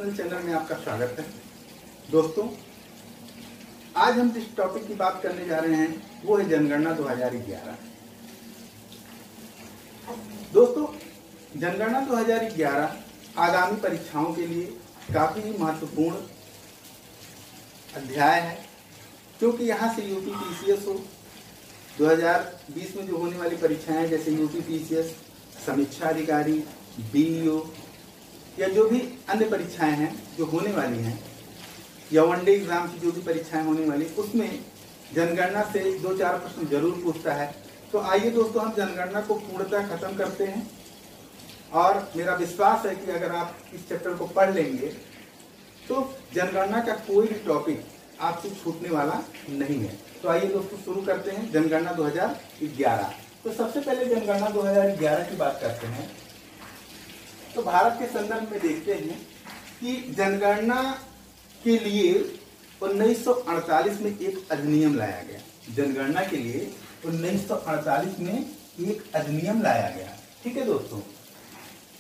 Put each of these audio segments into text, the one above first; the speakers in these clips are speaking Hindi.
एजुकेशनल चैनल में आपका स्वागत है। दोस्तों, आज हम जिस टॉपिक की बात करने जा रहे हैं वो है जनगणना 2011। दोस्तों, जनगणना 2011 आगामी परीक्षाओं के लिए काफी महत्वपूर्ण अध्याय है, क्योंकि यहाँ से यूपी पीसीएस हो 2020 में जो होने वाली परीक्षाएं जैसे यूपी पीसीएस, समीक्षा अधिकारी, बीईओ या जो भी अन्य परीक्षाएं हैं जो होने वाली हैं या वनडे एग्जाम की जो भी परीक्षाएं होने वाली, उसमें जनगणना से 2-4 प्रश्न जरूर पूछता है। तो आइए दोस्तों, हम जनगणना को पूर्णतः खत्म करते हैं और मेरा विश्वास है कि अगर आप इस चैप्टर को पढ़ लेंगे तो जनगणना का कोई भी टॉपिक आपसे छूटने वाला नहीं है। तो आइए दोस्तों, शुरू करते हैं जनगणना 2011। तो सबसे पहले जनगणना 2011 की बात करते हैं। तो भारत के संदर्भ में देखते हैं कि जनगणना के लिए 1948 में एक अधिनियम लाया गया। जनगणना के लिए 1948 में एक अधिनियम लाया गया, ठीक है दोस्तों।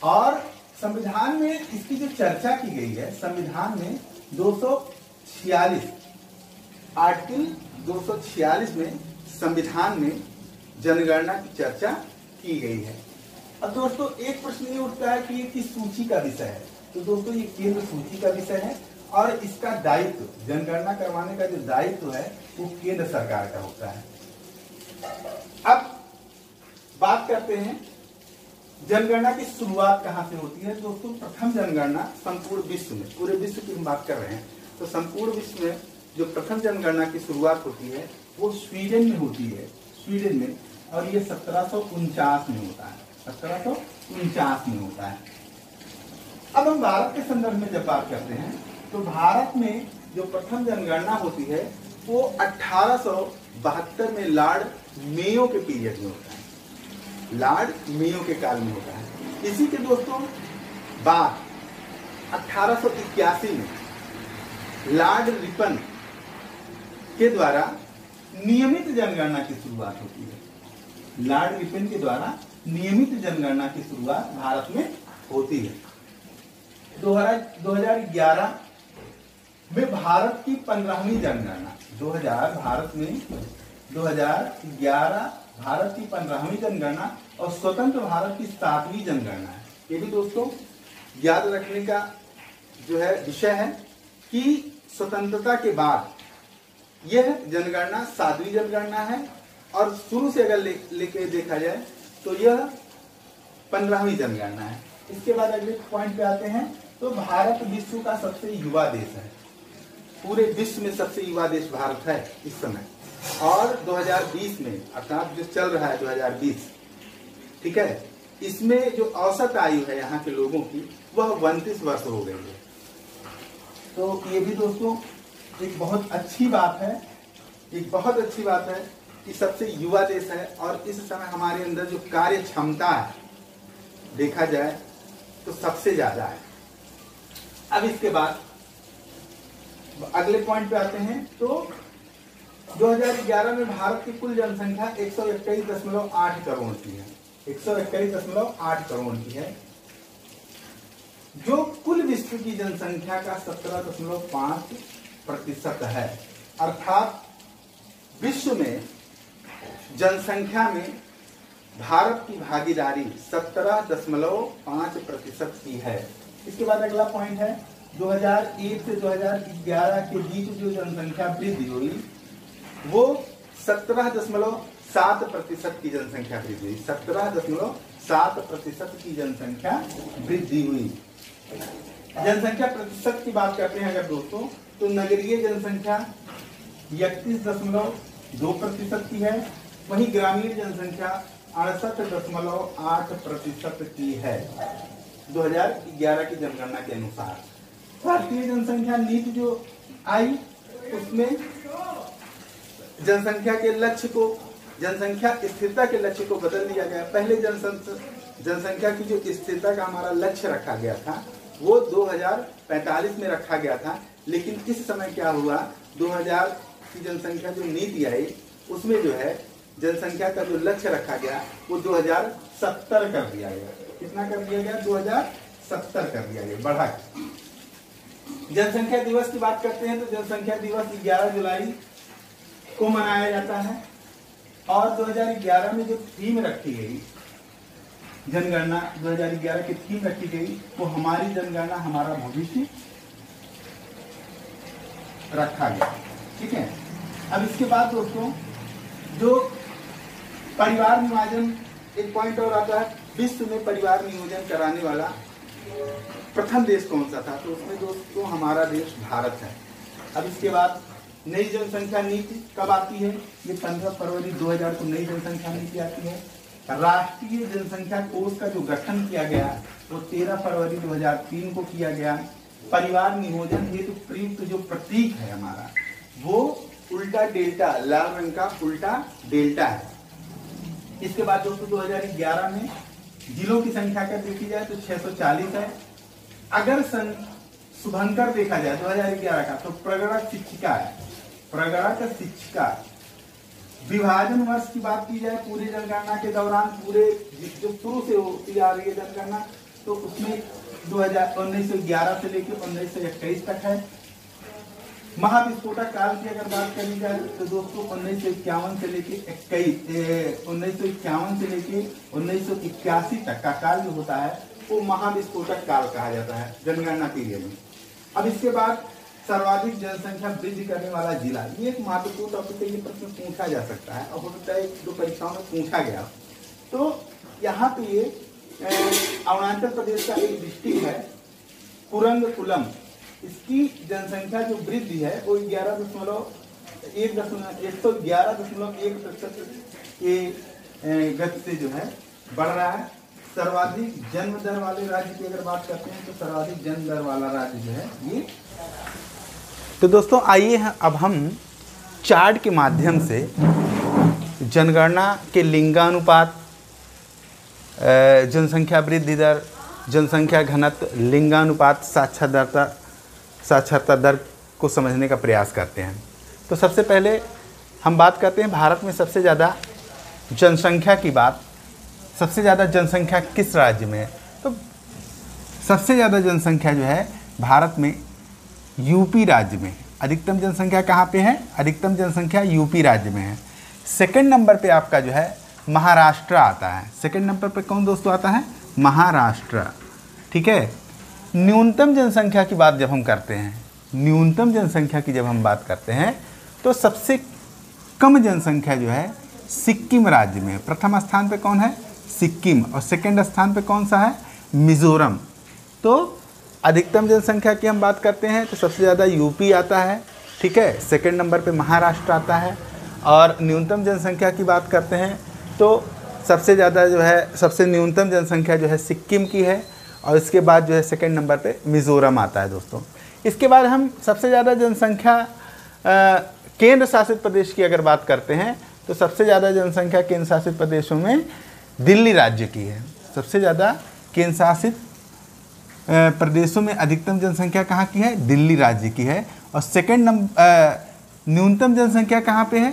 और संविधान में इसकी जो चर्चा की गई है, संविधान में 246 आर्टिकल 246 में संविधान में जनगणना की चर्चा की गई है। अब दोस्तों, एक प्रश्न ये उठता है कि ये किस सूची का विषय है। तो दोस्तों, ये केंद्र सूची का विषय है और इसका दायित्व, जनगणना करवाने का जो दायित्व है वो केंद्र सरकार का होता है। अब बात करते हैं जनगणना की शुरुआत कहां से होती है। दोस्तों, प्रथम जनगणना संपूर्ण विश्व में, पूरे विश्व की हम बात कर रहे हैं, तो संपूर्ण विश्व में जो प्रथम जनगणना की शुरुआत होती है वो स्वीडन में होती है, स्वीडन में, और ये 1749 में होता है, 1749 में होता है। अब हम भारत के संदर्भ में जब बात करते हैं तो भारत में जो प्रथम जनगणना होती है वो 1872 में लॉर्ड मेयो के पीरियड में होता है, लॉर्ड मेयो के काल में होता है। इसी के दोस्तों बाद 1881 में लॉर्ड रिपन के द्वारा नियमित जनगणना की शुरुआत होती है। लॉर्ड रिपन के द्वारा नियमित जनगणना की शुरुआत भारत में होती है। 2011 में भारत की 15वीं जनगणना, 2011 भारत की 15वीं जनगणना और स्वतंत्र भारत की 7वीं जनगणना है। ये भी दोस्तों याद रखने का जो है विषय है कि स्वतंत्रता के बाद यह जनगणना 7वीं जनगणना है और शुरू से अगर लेके देखा जाए तो यह 15वीं जनगणना है। इसके बाद अगले पॉइंट पे आते हैं। तो भारत विश्व का सबसे युवा देश है, पूरे विश्व में सबसे युवा देश भारत है इस समय। और 2020 में, अर्थात जो चल रहा है 2020, ठीक है, इसमें जो औसत आयु है यहाँ के लोगों की वह 32 वर्ष हो गई है। तो ये भी दोस्तों एक बहुत अच्छी बात है, एक बहुत अच्छी बात है कि सबसे युवा देश है और इस समय हमारे अंदर जो कार्य क्षमता है देखा जाए तो सबसे ज्यादा है। अब इसके बाद अगले पॉइंट पे आते हैं। तो 2011 में भारत की कुल जनसंख्या 121.8 करोड़ की है, 121.8 करोड़ की है, जो कुल विश्व की जनसंख्या का 17.5% है। अर्थात विश्व में जनसंख्या में भारत की भागीदारी 17.5% की है। इसके बाद अगला पॉइंट है 2001 से 2011 के बीच जो जनसंख्या वृद्धि हुई वो 17.7% की जनसंख्या वृद्धि हुई, 17.7% की जनसंख्या वृद्धि हुई। जनसंख्या प्रतिशत की बात करते हैं अगर दोस्तों, तो नगरीय जनसंख्या 31.2% की है, वहीं ग्रामीण जनसंख्या 68.8% की है 2011 की जनगणना के अनुसार। राष्ट्रीय जनसंख्या नीति जो आई उसमें जनसंख्या के लक्ष्य को, जनसंख्या स्थिरता के लक्ष्य को बदल दिया गया। पहले जनसंख्या की जो स्थिरता का हमारा लक्ष्य रखा गया था वो 2045 में रखा गया था, लेकिन इस समय क्या हुआ, 2000 की जनसंख्या जो नीति आई उसमें जो है जनसंख्या का जो लक्ष्य रखा गया वो 2070 कर दिया गया। कितना कर दिया गया? 2070 कर दिया गया, बढ़ा। जनसंख्या दिवस की बात करते हैं तो जनसंख्या दिवस 11 जुलाई को मनाया जाता है। और 2011 में जो थीम रखी गई, जनगणना 2011 की थीम रखी गई वो हमारी जनगणना हमारा भविष्य रखा गया। ठीक है। अब इसके बाद दोस्तों जो परिवार नियोजन, एक पॉइंट और आता है, विश्व में परिवार नियोजन कराने वाला प्रथम देश कौन सा था, तो उसमें दोस्तों हमारा देश भारत है। अब इसके बाद नई जनसंख्या नीति कब आती है, ये 15 फरवरी 2000 को नई जनसंख्या नीति आती है। राष्ट्रीय जनसंख्या कोष का जो गठन किया गया वो 13 फरवरी 2003 को किया गया। परिवार नियोजन हेतु प्रयुक्त जो प्रतीक है हमारा वो उल्टा डेल्टा, लाल रंग का उल्टा डेल्टा है। इसके बाद दोस्तों 2011 में जिलों की संख्या का देखी जाए तो 640 है। अगर सन शुभंकर देखा जाए 2011 का तो प्रगणक शिक्षिका है, प्रगणक शिक्षिका। विभाजन वर्ष की बात की जाए पूरी जनगणना के दौरान, पूरे जो शुरू से होती आ रही है जनगणना, तो उसमें 1911 से लेकर 1921 तक है। महाविस्फोटक काल की अगर बात करी जाए तो दोस्तों 1951 से लेके 1951 से लेके 1981 तक का काल जो होता है वो महाविस्फोटक काल कहा जाता है जनगणना पीरियड में। अब इसके बाद सर्वाधिक जनसंख्या वृद्धि करने वाला जिला, ये एक महत्वपूर्ण टॉपिक है, ये प्रश्न पूछा जा सकता है और हो सकता है दो परीक्षाओं में पूछा गया। तो यहाँ पे ये अरुणाचल प्रदेश का एक डिस्ट्रिक्ट है कुरंगकुलम, इसकी जनसंख्या जो वृद्धि है वो 111.1% के गति से जो है बढ़ रहा है। सर्वाधिक जन्म दर वाले राज्य की अगर बात करते हैं तो सर्वाधिक जन्म दर वाला राज्य जो है ये। तो दोस्तों आइए अब हम चार्ट के माध्यम से जनगणना के लिंगानुपात, जनसंख्या वृद्धि दर, जनसंख्या घनत्व, लिंगानुपात, साक्षरता दर को समझने का प्रयास करते हैं। तो सबसे पहले हम बात करते हैं भारत में सबसे ज़्यादा जनसंख्या की बात। सबसे ज़्यादा जनसंख्या किस राज्य में है, तो सबसे ज़्यादा जनसंख्या जो है भारत में यूपी राज्य में। अधिकतम जनसंख्या कहाँ पे है, अधिकतम जनसंख्या यूपी राज्य में है। सेकंड नंबर पे आपका जो है महाराष्ट्र आता है। सेकंड नंबर पे कौन दोस्तों आता है, महाराष्ट्र। ठीक है। न्यूनतम जनसंख्या की बात जब हम करते हैं, न्यूनतम जनसंख्या की जब हम बात करते हैं तो सबसे कम जनसंख्या जो है सिक्किम राज्य में। प्रथम स्थान पे कौन है, सिक्किम, और सेकंड स्थान पे कौन सा है, मिजोरम। तो अधिकतम जनसंख्या की हम बात करते हैं तो सबसे ज़्यादा यूपी आता है। ठीक है। सेकंड नंबर पे महाराष्ट्र आता है। और न्यूनतम जनसंख्या की बात करते हैं तो सबसे ज़्यादा जो है, सबसे न्यूनतम जनसंख्या जो है सिक्किम की है, और इसके बाद जो है सेकंड नंबर पे मिज़ोरम आता है दोस्तों। इसके बाद हम सबसे ज़्यादा जनसंख्या केंद्र शासित प्रदेश की अगर बात करते हैं तो सबसे ज़्यादा जनसंख्या केंद्र शासित प्रदेशों में दिल्ली राज्य की है। सबसे ज़्यादा केंद्र शासित प्रदेशों में अधिकतम जनसंख्या कहाँ की है, दिल्ली राज्य की है। और सेकंड न्यूनतम जनसंख्या कहाँ पे है,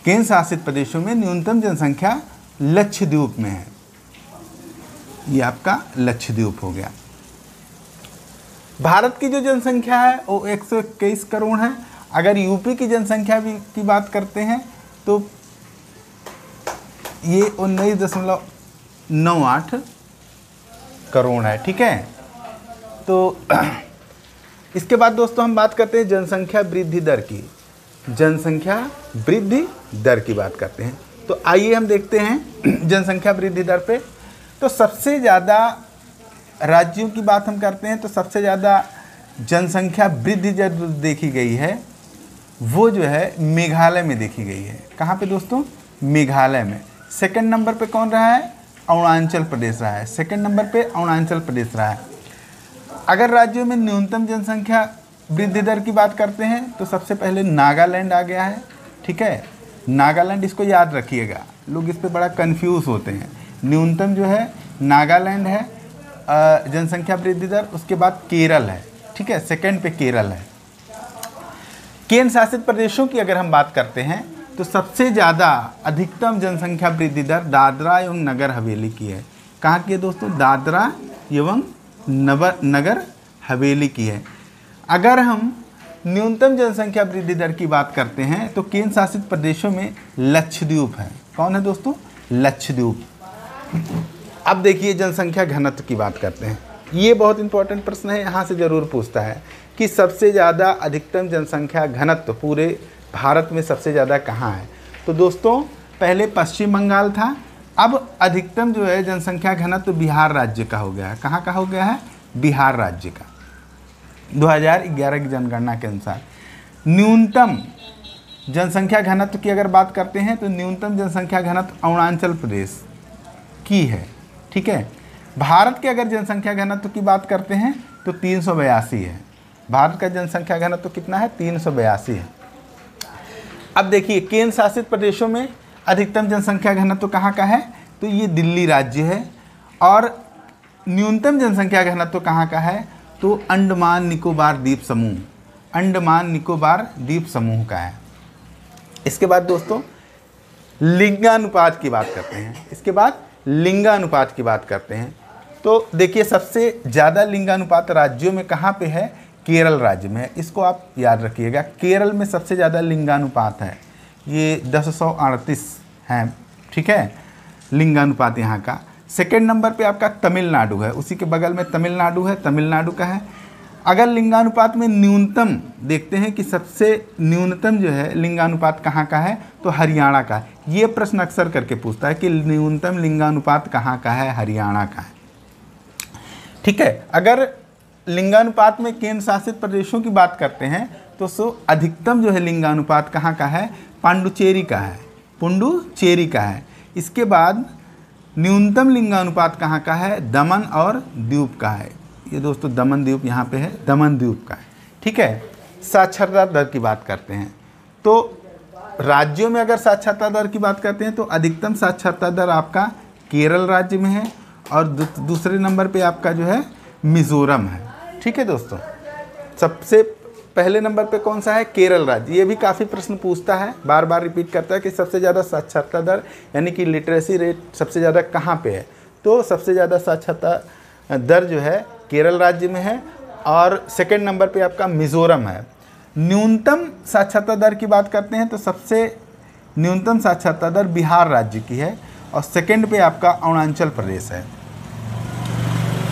केंद्र शासित प्रदेशों में न्यूनतम जनसंख्या लक्षद्वीप में है। ये आपका लक्षद्वीप हो गया। भारत की जो जनसंख्या है वो 121 करोड़ है। अगर यूपी की जनसंख्या की बात करते हैं तो ये 19.98 करोड़ है। ठीक है। तो इसके बाद दोस्तों हम बात करते हैं जनसंख्या वृद्धि दर की। जनसंख्या वृद्धि दर की बात करते हैं तो आइए हम देखते हैं जनसंख्या वृद्धि दर पे। तो सबसे ज़्यादा राज्यों की बात हम करते हैं तो सबसे ज़्यादा जनसंख्या वृद्धि दर देखी गई है वो जो है मेघालय में देखी गई है। कहाँ पे दोस्तों, मेघालय में। सेकंड नंबर पे कौन रहा है, अरुणाचल प्रदेश रहा है। सेकंड नंबर पे अरुणाचल प्रदेश रहा है। अगर राज्यों में न्यूनतम जनसंख्या वृद्धि दर की बात करते हैं तो सबसे पहले नागालैंड आ गया है। ठीक है। नागालैंड, इसको याद रखिएगा, लोग इस पे बड़ा कंफ्यूज होते हैं। न्यूनतम जो है नागालैंड है जनसंख्या वृद्धि दर, उसके बाद केरल है। ठीक है। सेकंड पे केरल है। केंद्र शासित प्रदेशों की अगर हम बात करते हैं तो सबसे ज़्यादा अधिकतम जनसंख्या वृद्धि दर दादरा एवं नगर हवेली की है। कहाँ की है दोस्तों, दादरा एवं नगर हवेली की है। अगर हम न्यूनतम जनसंख्या वृद्धि दर की बात करते हैं तो केंद्र शासित प्रदेशों में लक्षद्वीप है। कौन है दोस्तों? लक्षद्वीप। अब देखिए जनसंख्या घनत्व की बात करते हैं। ये बहुत इंपॉर्टेंट प्रश्न है, यहाँ से ज़रूर पूछता है कि सबसे ज़्यादा अधिकतम जनसंख्या घनत्व पूरे भारत में सबसे ज़्यादा कहाँ है? तो दोस्तों पहले पश्चिम बंगाल था, अब अधिकतम जो है जनसंख्या घनत्व बिहार राज्य का हो गया है। कहाँ का हो गया है? बिहार राज्य का। 2011 की जनगणना के अनुसार न्यूनतम जनसंख्या घनत्व की अगर बात करते हैं तो न्यूनतम जनसंख्या घनत्व अरुणाचल प्रदेश की है। ठीक है, भारत के अगर जनसंख्या घनत्व की बात करते हैं तो 382 है। भारत का जनसंख्या घनत्व कितना है? 382 है। अब देखिए केंद्र शासित प्रदेशों में अधिकतम जनसंख्या घनत्व कहाँ का है? तो ये दिल्ली राज्य है। और न्यूनतम जनसंख्या घनत्व कहाँ का है? तो अंडमान निकोबार द्वीप समूह, अंडमान निकोबार द्वीप समूह का है। इसके बाद दोस्तों लिंगानुपात की बात करते हैं। इसके बाद लिंगानुपात की बात करते हैं तो देखिए सबसे ज़्यादा लिंगानुपात राज्यों में कहाँ पे है? केरल राज्य में है। इसको आप याद रखिएगा, केरल में सबसे ज़्यादा लिंगानुपात है, ये 1038 है। ठीक है, लिंगानुपात यहाँ का। सेकेंड नंबर पे आपका तमिलनाडु है, उसी के बगल में तमिलनाडु है, तमिलनाडु का है। अगर लिंगानुपात में न्यूनतम देखते हैं कि सबसे न्यूनतम जो है लिंगानुपात कहाँ का है? तो हरियाणा का है। ये प्रश्न अक्सर करके पूछता है कि न्यूनतम लिंगानुपात कहाँ का है? हरियाणा का है। ठीक है, अगर लिंगानुपात में केंद्र शासित प्रदेशों की बात करते हैं तो अधिकतम जो है लिंगानुपात कहाँ का है? पांडुचेरी का है, पुडुचेरी का है। इसके बाद न्यूनतम लिंगानुपात कहाँ का है? दमन और दीव का है। ये दोस्तों दमन द्वीप यहाँ पे है, दमन द्वीप का है। ठीक है, साक्षरता दर की बात करते हैं तो राज्यों में अगर साक्षरता दर की बात करते हैं तो अधिकतम साक्षरता दर आपका केरल राज्य में है और दूसरे नंबर पे आपका जो है मिज़ोरम है। ठीक है दोस्तों, सबसे पहले नंबर पे कौन सा है? केरल राज्य। ये भी काफ़ी प्रश्न पूछता है, बार बार रिपीट करता है कि सबसे ज़्यादा साक्षरता दर यानी कि लिटरेसी रेट सबसे ज़्यादा कहाँ पे है? तो सबसे ज़्यादा साक्षरता दर जो है केरल राज्य में है और सेकंड नंबर पे आपका मिज़ोरम है। न्यूनतम साक्षरता दर की बात करते हैं तो सबसे न्यूनतम साक्षरता दर बिहार राज्य की है और सेकंड पे आपका अरुणाचल प्रदेश है।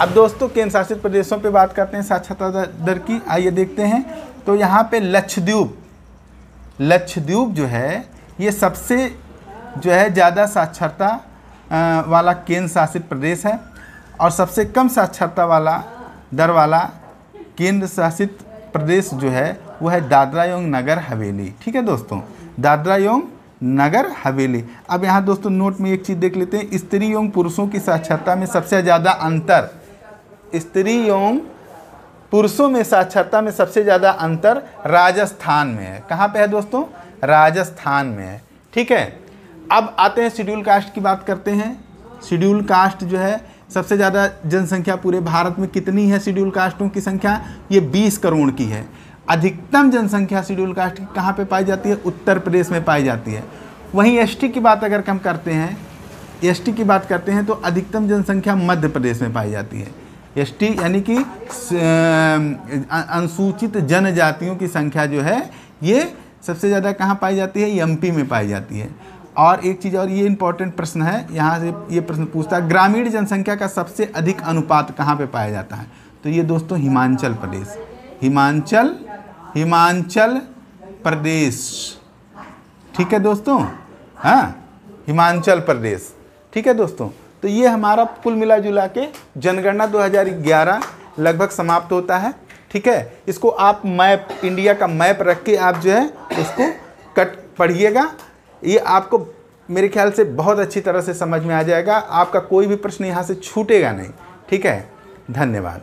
अब दोस्तों केंद्र शासित प्रदेशों पे बात करते हैं साक्षरता दर की। आइए देखते हैं तो यहाँ पे लक्षद्वीप जो है ये सबसे जो है ज़्यादा साक्षरता वाला केंद्र शासित प्रदेश है और सबसे कम साक्षरता वाला दर वाला केंद्र शासित प्रदेश जो है वो है दादरा एवं नगर हवेली। ठीक है दोस्तों, दादरा एवं नगर हवेली। अब यहाँ दोस्तों नोट में एक चीज़ देख लेते हैं, स्त्री एवं पुरुषों की साक्षरता में सबसे ज़्यादा अंतर, स्त्री एवं पुरुषों में साक्षरता में सबसे ज़्यादा अंतर राजस्थान में है। कहाँ पे है दोस्तों? राजस्थान में है। ठीक है, अब आते हैं शेड्यूल कास्ट की बात करते हैं। शेड्यूल कास्ट जो है सबसे ज़्यादा जनसंख्या पूरे भारत में कितनी है? शेड्यूल कास्टों की संख्या ये 20 करोड़ की है। अधिकतम जनसंख्या शेड्यूल कास्ट की कहाँ पे पाई जाती है? उत्तर प्रदेश में पाई जाती है। वहीं एसटी की बात अगर हम करते हैं, एसटी की बात करते हैं तो अधिकतम जनसंख्या मध्य प्रदेश में पाई जाती है। एसटी यानी कि अनुसूचित जनजातियों की संख्या जो है ये सबसे ज़्यादा कहाँ पाई जाती है? एमपी में पाई जाती है। और एक चीज़ और, ये इंपॉर्टेंट प्रश्न है, यहाँ से ये प्रश्न पूछता है ग्रामीण जनसंख्या का सबसे अधिक अनुपात कहाँ पे पाया जाता है? तो ये दोस्तों हिमाचल प्रदेश, हिमाचल प्रदेश। ठीक है दोस्तों, हाँ हिमाचल प्रदेश। ठीक है दोस्तों, तो ये हमारा कुल मिला जुला के जनगणना 2011 लगभग समाप्त होता है। ठीक है, इसको आप मैप, इंडिया का मैप रख के आप जो है उसको पढ़िएगा। ये आपको मेरे ख्याल से बहुत अच्छी तरह से समझ में आ जाएगा। आपका कोई भी प्रश्न यहाँ से छूटेगा नहीं। ठीक है, धन्यवाद।